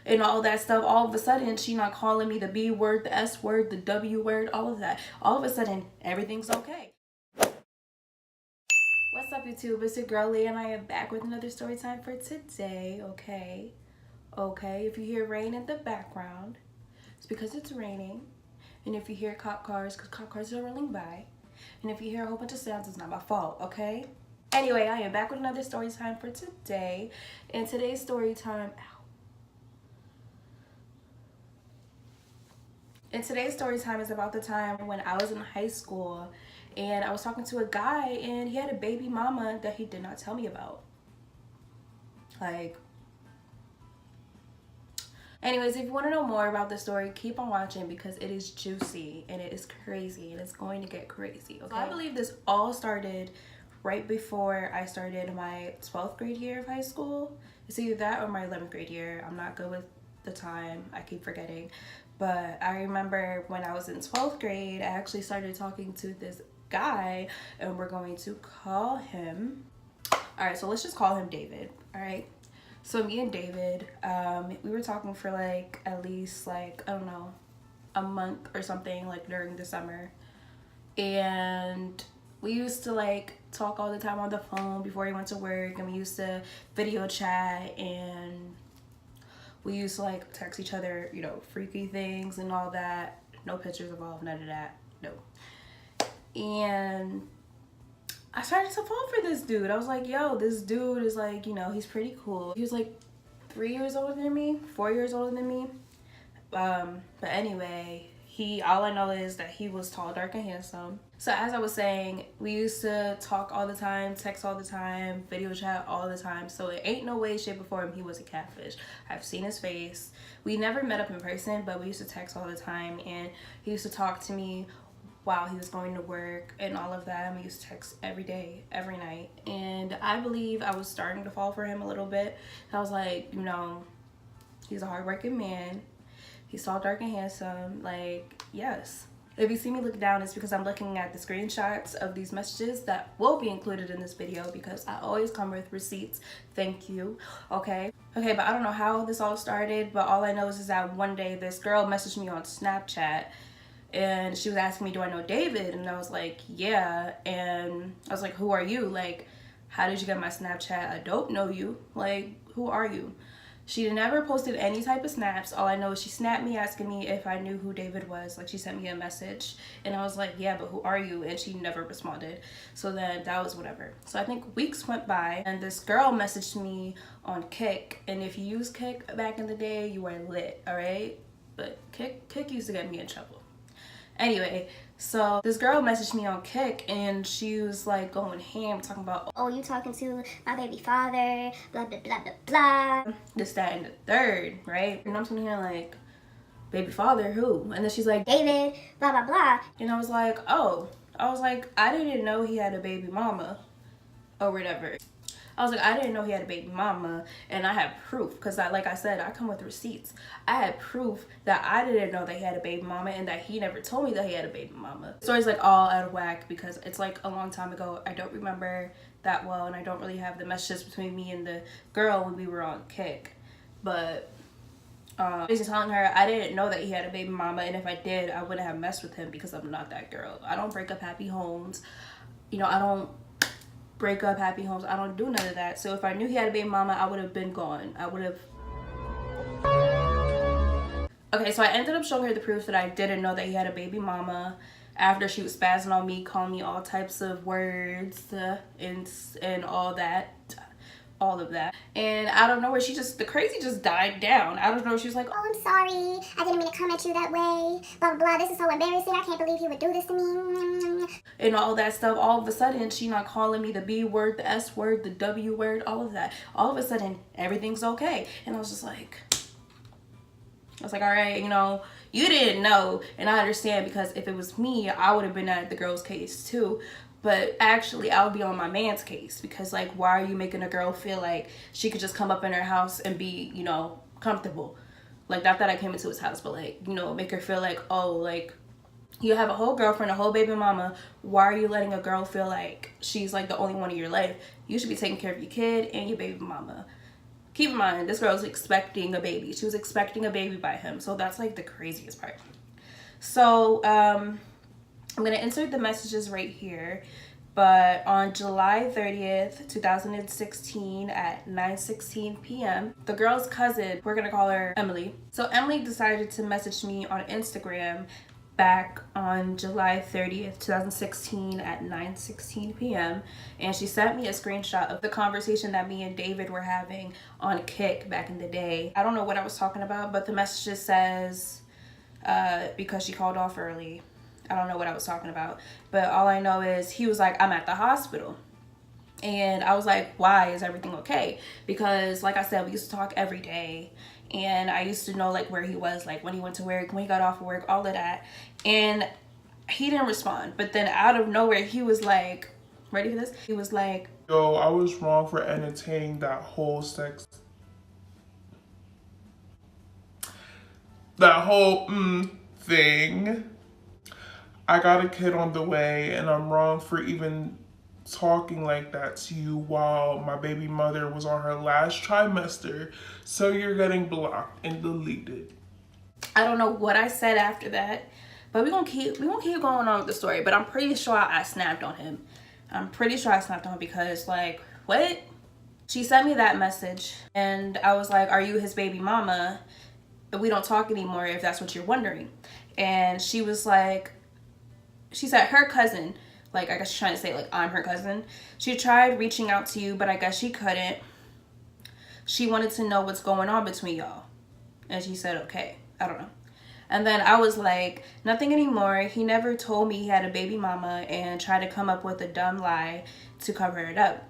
and all that stuff. All of a sudden, she not calling me the B word, the S word, the W word, all of that. All of a sudden, everything's okay. What's up, YouTube? It's your girl Leah, and I am back with another story time for today. Okay, if you hear rain in the background, it's because it's raining. And if you hear cop cars, because cop cars are rolling by. And if you hear a whole bunch of sounds, it's not my fault, okay? Anyway, I am back with another story time for today. And today's story time, is about the time when I was in high school and I was talking to a guy and he had a baby mama that he did not tell me about. Anyways, if you want to know more about the story, keep on watching because it is juicy and it is crazy and it's going to get crazy, okay? So I believe this all started right before I started my 12th grade year of high school. It's either that or my 11th grade year. I'm not good with the time. I keep forgetting. But I remember when I was in 12th grade, I actually started talking to this guy and we're going to call him. All right, so let's just call him David, all right? So me and David, we were talking for like at least like, I don't know, a month or something, like during the summer. And we used to like talk all the time on the phone before he went to work, and we used to video chat, and we used to like text each other, you know, freaky things and all that. No pictures involved, none of that, no. And I started to fall for this dude. I was like, yo, this dude is like, you know, he's pretty cool. He was like 3 years older than me, 4 years older than me. But anyway, all I know is that he was tall, dark, and handsome. So as I was saying, we used to talk all the time, text all the time, video chat all the time. So it ain't no way, shape, or form he was a catfish. I've seen his face. We never met up in person, but we used to text all the time, and he used to talk to me while he was going to work and all of that. And we used to text every day, every night. And I believe I was starting to fall for him a little bit. I was like, you know, he's a hardworking man. He's tall, dark, and handsome. Like, yes. If you see me look down, it's because I'm looking at the screenshots of these messages that will be included in this video because I always come with receipts. Thank you. Okay, but I don't know how this all started, but all I know is that one day this girl messaged me on Snapchat and she was asking me, do I know David? And I was like, yeah. And I was like, who are you? Like, how did you get my Snapchat? I don't know you. Like, who are you? She never posted any type of snaps. All I know is she snapped me asking me if I knew who David was. Like, she sent me a message and I was like, yeah, but who are you? And she never responded. So then that was whatever. So I think weeks went by and this girl messaged me on Kik. And if you use Kik back in the day, you were lit, all right? But Kik used to get me in trouble. Anyway, so this girl messaged me on Kik and she was like going ham talking about, oh, you talking to my baby father, blah, blah, blah, blah, blah. This, that, and the third, right? And I'm sitting here like, baby father, who? And then she's like, David, blah, blah, blah. And I was like, oh. I was like, I didn't know he had a baby mama or whatever. I was like, I didn't know he had a baby mama, and I had proof, because like I said, I come with receipts. I had proof that I didn't know that he had a baby mama and that he never told me that he had a baby mama. The story's like all out of whack because it's like a long time ago. I don't remember that well, and I don't really have the messages between me and the girl when we were on Kik. But basically telling her I didn't know that he had a baby mama, and if I did, I wouldn't have messed with him because I'm not that girl. I don't break up happy homes. You know, I don't break up happy homes. I don't do none of that. So if I knew he had a baby mama, I would have been gone. I would have. Okay, so I ended up showing her the proof that I didn't know that he had a baby mama after she was spazzing on me, calling me all types of words and all of that. And out of nowhere, the crazy just died down. Out of nowhere, she was like, oh, I'm sorry, I didn't mean to come at you that way, blah, blah, blah, this is so embarrassing, I can't believe you would do this to me. And all that stuff. All of a sudden, she not calling me the B word, the S word, the W word, all of that. All of a sudden, everything's okay. And I was like, all right, you know, you didn't know. And I understand, because if it was me, I would have been at the girl's case too. But actually, I would be on my man's case, because like, why are you making a girl feel like she could just come up in her house and be, you know, comfortable? Like, not that I came into his house, but like, you know, make her feel like, oh, like, you have a whole girlfriend, a whole baby mama. Why are you letting a girl feel like she's like the only one in your life? You should be taking care of your kid and your baby mama. keep in mind, this girl was expecting a baby. She was expecting a baby by him. So that's like the craziest part. So I'm gonna insert the messages right here. But on July 30th, 2016 at 9:16 p.m., the girl's cousin, we're gonna call her Emily. So Emily decided to message me on Instagram back on July 30th, 2016 at 9:16 p.m. and she sent me a screenshot of the conversation that me and David were having on Kik back in the day. I don't know what I was talking about, but the message just says, because she called off early. I don't know what I was talking about, but all I know is he was like, I'm at the hospital. And I was like, why? Is everything okay? Because like I said, we used to talk every day. And I used to know like where he was, like when he went to work, when he got off of work, all of that. And he didn't respond. But then out of nowhere, he was like, ready for this? He was like, yo, I was wrong for entertaining that whole thing. I got a kid on the way and I'm wrong for even talking like that to you while my baby mother was on her last trimester. So you're getting blocked and deleted. I don't know what I said after that, but we're gonna keep going on with the story. But I'm pretty sure I snapped on him. I'm pretty sure I snapped on him because like, what? She sent me that message and I was like, are you his baby mama? We don't talk anymore if that's what you're wondering. And she was like, she said her cousin, like I guess she's trying to say like I'm her cousin. She tried reaching out to you, but I guess she couldn't. She wanted to know what's going on between y'all. And she said, okay, I don't know. And then I was like, nothing anymore. He never told me he had a baby mama and tried to come up with a dumb lie to cover it up.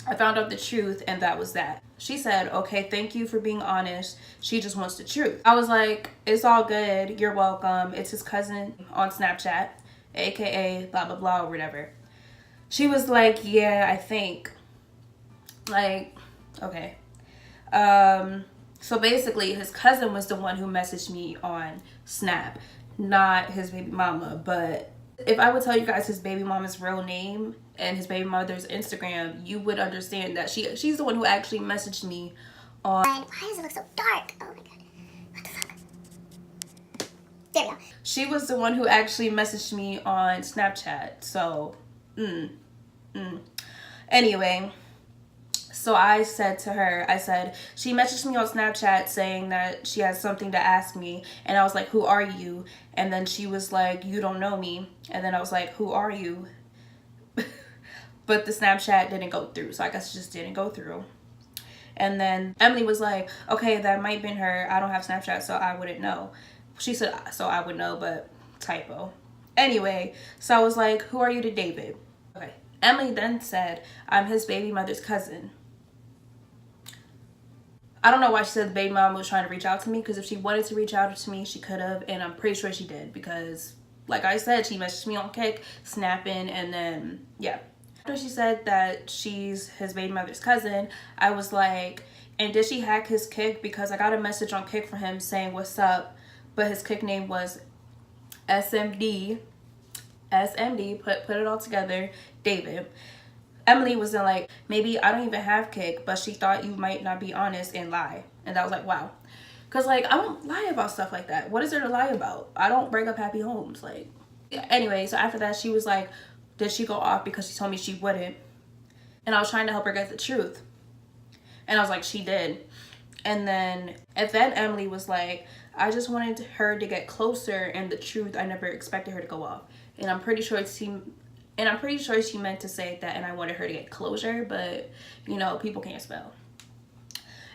I found out the truth and that was that. She said, okay, thank you for being honest. She just wants the truth. I was like, it's all good. You're welcome. It's his cousin on Snapchat, aka blah, blah, blah, or whatever. She was like, yeah, I think. Like, okay. So basically his cousin was the one who messaged me on Snap, not his baby mama. But if I would tell you guys his baby mama's real name and his baby mother's Instagram, you would understand that she's the one who actually messaged me on. Why does it look so dark? Oh my god. What the fuck? There we go. She was the one who actually messaged me on Snapchat. So, Anyway, so I said to her, I said, she messaged me on Snapchat saying that she has something to ask me. And I was like, who are you? And then she was like, you don't know me. And then I was like, who are you? But the Snapchat didn't go through. So I guess it just didn't go through. And then Emily was like, okay, that might have been her. I don't have Snapchat, so I wouldn't know. She said, so I would know, but typo. Anyway, so I was like, who are you to David? Okay. Emily then said, I'm his baby mother's cousin. I don't know why she said the baby mom was trying to reach out to me, because if she wanted to reach out to me, she could have, and I'm pretty sure she did, because like I said, she messaged me on Kik, snapping, and then, yeah. After she said that she's his baby mother's cousin, I was like, and did she hack his Kik? Because I got a message on Kik from him saying, what's up? But his Kik name was SMD, put it all together, David. Emily was then like, maybe I don't even have Kik, but she thought you might not be honest and lie. And I was like, wow. Because, like, I don't lie about stuff like that. What is there to lie about? I don't break up happy homes. Like, yeah. Anyway, so after that, she was like, did she go off because she told me she wouldn't? And I was trying to help her get the truth. And I was like, she did. And then Emily was like, I just wanted her to get closer, and the truth, I never expected her to go off. And I'm pretty sure she meant to say that, and I wanted her to get closure, but, you know, people can't spell.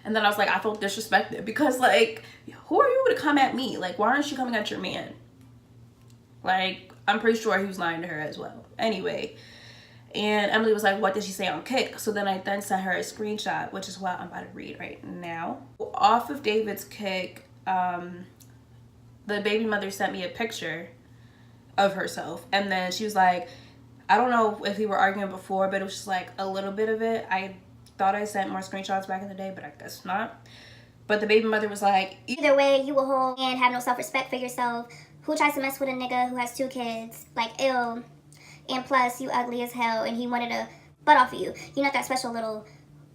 And then I was like, I felt disrespected, because, like, who are you to come at me? Like, why aren't you coming at your man? Like, I'm pretty sure he was lying to her as well. Anyway, and Emily was like, what did she say on Kik? So then I then sent her a screenshot, which is what I'm about to read right now. Off of David's Kik, the baby mother sent me a picture of herself, and then she was like, I don't know if we were arguing before, but it was just like a little bit of it. I thought I sent more screenshots back in the day, but I guess not. But the baby mother was like, either way, you a hoe and have no self-respect for yourself. Who tries to mess with a nigga who has 2 kids? Like, ill. And plus, you ugly as hell, and he wanted a butt off of you. You're not that special little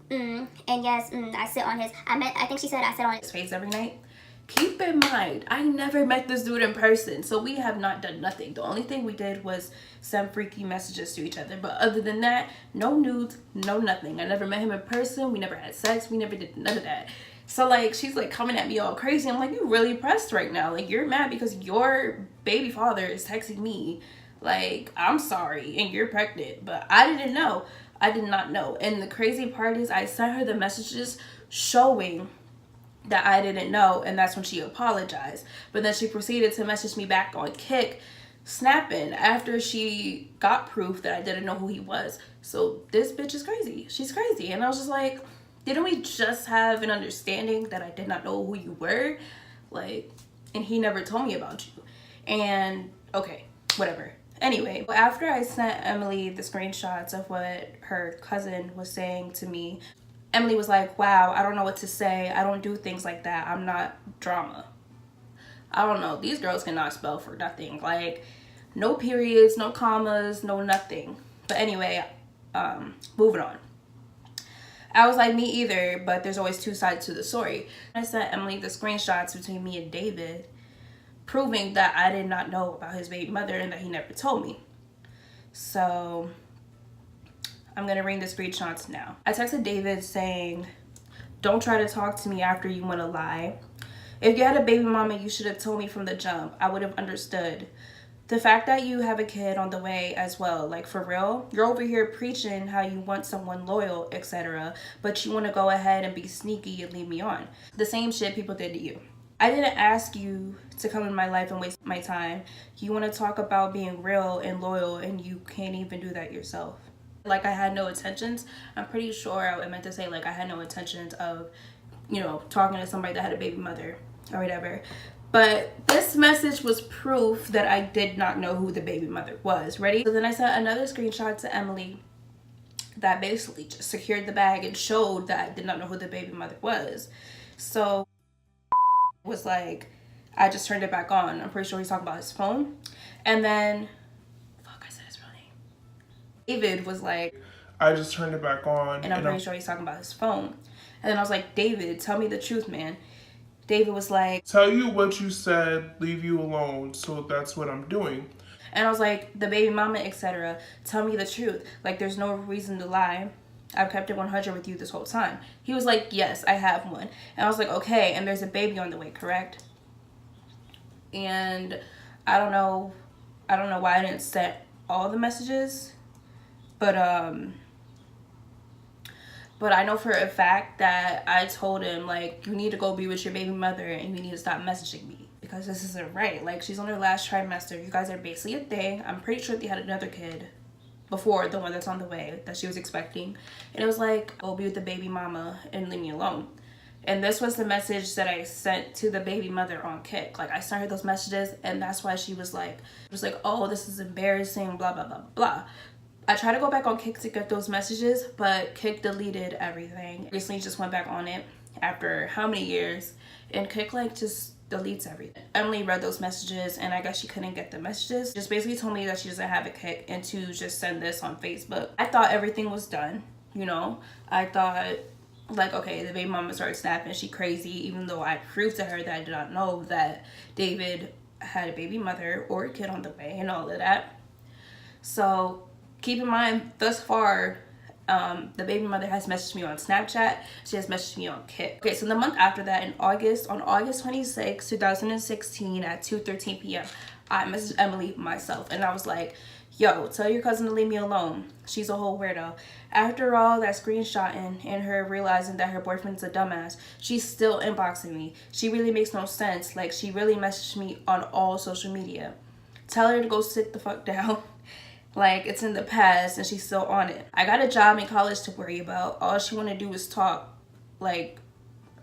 And yes, I sit on his, I think she said I sit on his face every night. Keep in mind, I never met this dude in person, so we have not done nothing. The only thing we did was send freaky messages to each other, but other than that, no nudes, no nothing. I never met him in person, we never had sex, we never did none of that. So like, she's like coming at me all crazy. I'm like, you really pressed right now. Like, you're mad because your baby father is texting me like, I'm sorry, and you're pregnant. But I didn't know. I did not know. And the crazy part is I sent her the messages showing that I didn't know, and that's when she apologized. But then she proceeded to message me back on Kick, snapping after she got proof that I didn't know who he was. So this bitch is crazy. She's crazy. And I was just like, didn't we just have an understanding that I did not know who you were? Like, and he never told me about you. And okay, whatever. Anyway, after I sent Emily the screenshots of what her cousin was saying to me, Emily was like, wow, I don't know what to say. I don't do things like that. I'm not drama. I don't know. These girls cannot spell for nothing. Like, no periods, no commas, no nothing. But anyway, moving on. I was like, me either, but there's always two sides to the story. I sent Emily the screenshots between me and David, proving that I did not know about his baby mother and that he never told me. So I'm gonna read the screenshots now. I texted David saying, don't try to talk to me after you wanna lie. If you had a baby mama, you should have told me from the jump. I would have understood. The fact that you have a kid on the way as well, like for real, you're over here preaching how you want someone loyal, etc., but you want to go ahead and be sneaky and leave me on. The same shit people did to you. I didn't ask you to come in my life and waste my time. You want to talk about being real and loyal, and you can't even do that yourself. Like, I had no intentions. I'm pretty sure I meant to say, like, I had no intentions of, you know, talking to somebody that had a baby mother or whatever. But this message was proof that I did not know who the baby mother was. Ready? So then I sent another screenshot to Emily that basically just secured the bag and showed that I did not know who the baby mother was. So was like, I just turned it back on. I'm pretty sure he's talking about his phone. And then, fuck, I said his real name. David was like, I just turned it back on. And I'm pretty sure he's talking about his phone. And then I was like, David, tell me the truth, man. David was like, tell you what you said, leave you alone, so that's what I'm doing. And I was like, the baby mama, etc., tell me the truth. Like, there's no reason to lie. I've kept it 100 with you this whole time. He was like, yes, I have one. And I was like, okay, and there's a baby on the way, correct? And I don't know why I didn't set all the messages, but I know for a fact that I told him, like, you need to go be with your baby mother and you need to stop messaging me because this isn't right. Like, she's on her last trimester. You guys are basically a thing. I'm pretty sure they had another kid before the one that's on the way that she was expecting. And it was like, go be with the baby mama and leave me alone. And this was the message that I sent to the baby mother on Kick. Like, I sent her those messages, and that's why she was like, oh, this is embarrassing, blah, blah, blah, blah. I tried to go back on Kick to get those messages, but Kick deleted everything. Recently just went back on it after how many years, and Kick like just deletes everything. Emily read those messages, and I guess she couldn't get the messages. Just basically told me that she doesn't have a Kick and to just send this on Facebook. I thought everything was done, you know? I thought, like, okay, the baby mama started snapping, she crazy, even though I proved to her that I did not know that David had a baby mother or a kid on the way and all of that. So keep in mind, thus far, the baby mother has messaged me on Snapchat. She has messaged me on Kick. Okay, so the month after that, on August 26, 2016 at 2:13 p.m., I messaged Emily myself, and I was like, yo, tell your cousin to leave me alone. She's a whole weirdo. After all that screenshotting and her realizing that her boyfriend's a dumbass, she's still inboxing me. She really makes no sense. Like, she really messaged me on all social media. Tell her to go sit the fuck down. Like, it's in the past and she's still on it. I got a job in college to worry about. All she want to do is talk, like,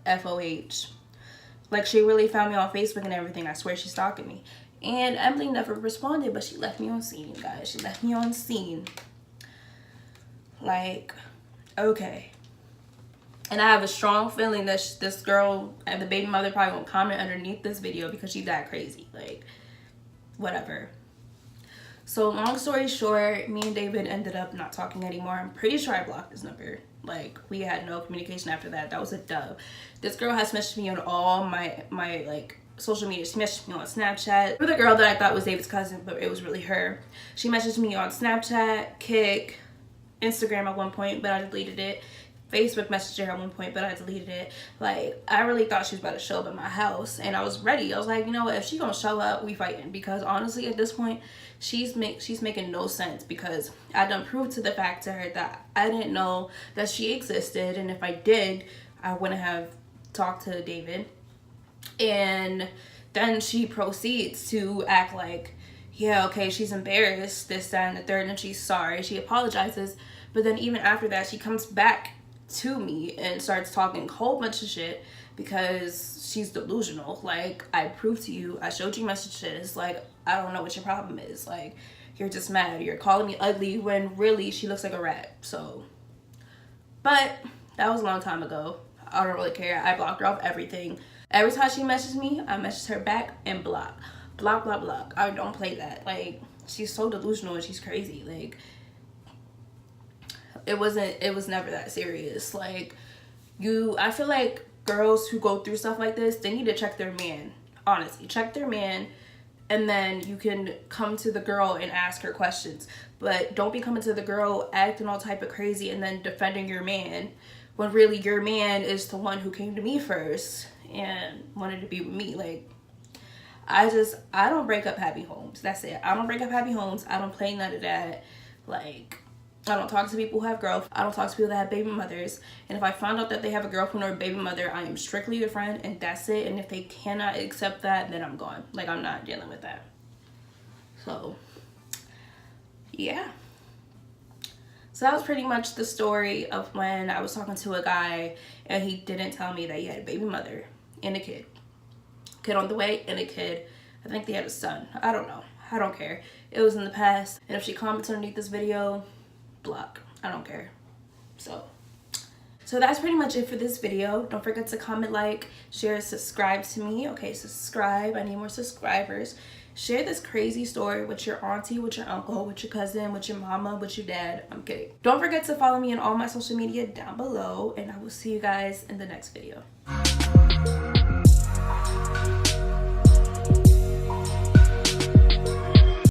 FOH. Like, she really found me on Facebook and everything. I swear she's stalking me. And Emily never responded, but she left me on scene, guys. She left me on scene. Like, okay. And I have a strong feeling that this girl, and the baby mother, probably won't comment underneath this video because she's that crazy. Like, whatever. So long story short, me and David ended up not talking anymore. I'm pretty sure I blocked his number. Like, we had no communication after that. That was a dub. This girl has messaged me on all my like social media. She messaged me on Snapchat. For the girl that I thought was David's cousin, but it was really her. She messaged me on Snapchat, Kik, Instagram at one point, but I deleted it. Facebook messaged her at one point, but I deleted it. Like, I really thought she was about to show up at my house, and I was ready. I was like, you know what, if she gonna show up, we fighting. Because honestly, at this point, she's making no sense, because I done proved to the fact to her that I didn't know that she existed, and if I did, I wouldn't have talked to David. And then she proceeds to act like, yeah, okay, she's embarrassed, this, that, and the third, and she's sorry. She apologizes, but then even after that, she comes back to me and starts talking a whole bunch of shit because she's delusional. Like, I proved to you, I showed you messages, like, I don't know what your problem is. Like, you're just mad, you're calling me ugly when really she looks like a rat. So, but that was a long time ago. I don't really care. I blocked her off everything. Every time she messages me, I message her back and block. Block, block, block. I don't play that. Like, she's so delusional and she's crazy. Like, it was never that serious. Like, I feel like girls who go through stuff like this, they need to check their man. Honestly, check their man, and then you can come to the girl and ask her questions. But don't be coming to the girl acting all type of crazy and then defending your man, when really your man is the one who came to me first and wanted to be with me. Like, I don't break up happy homes. That's it. I don't break up happy homes. I don't play none of that. Like, I don't talk to people who have girlfriends. I don't talk to people that have baby mothers. And if I find out that they have a girlfriend or a baby mother, I am strictly a friend, and that's it. And if they cannot accept that, then I'm gone. Like, I'm not dealing with that. So, yeah. So that was pretty much the story of when I was talking to a guy and he didn't tell me that he had a baby mother and a kid. Kid on the way and a kid. I think they had a son. I don't know. I don't care. It was in the past. And if she comments underneath this video, block. I don't care. So that's pretty much it for this video. Don't forget to comment, like, share, subscribe to me. Okay, subscribe. I need more subscribers. Share this crazy story with your auntie, with your uncle, with your cousin, with your mama, with your dad. I'm kidding. Don't forget to follow me on all my social media down below, and I will see you guys in the next video.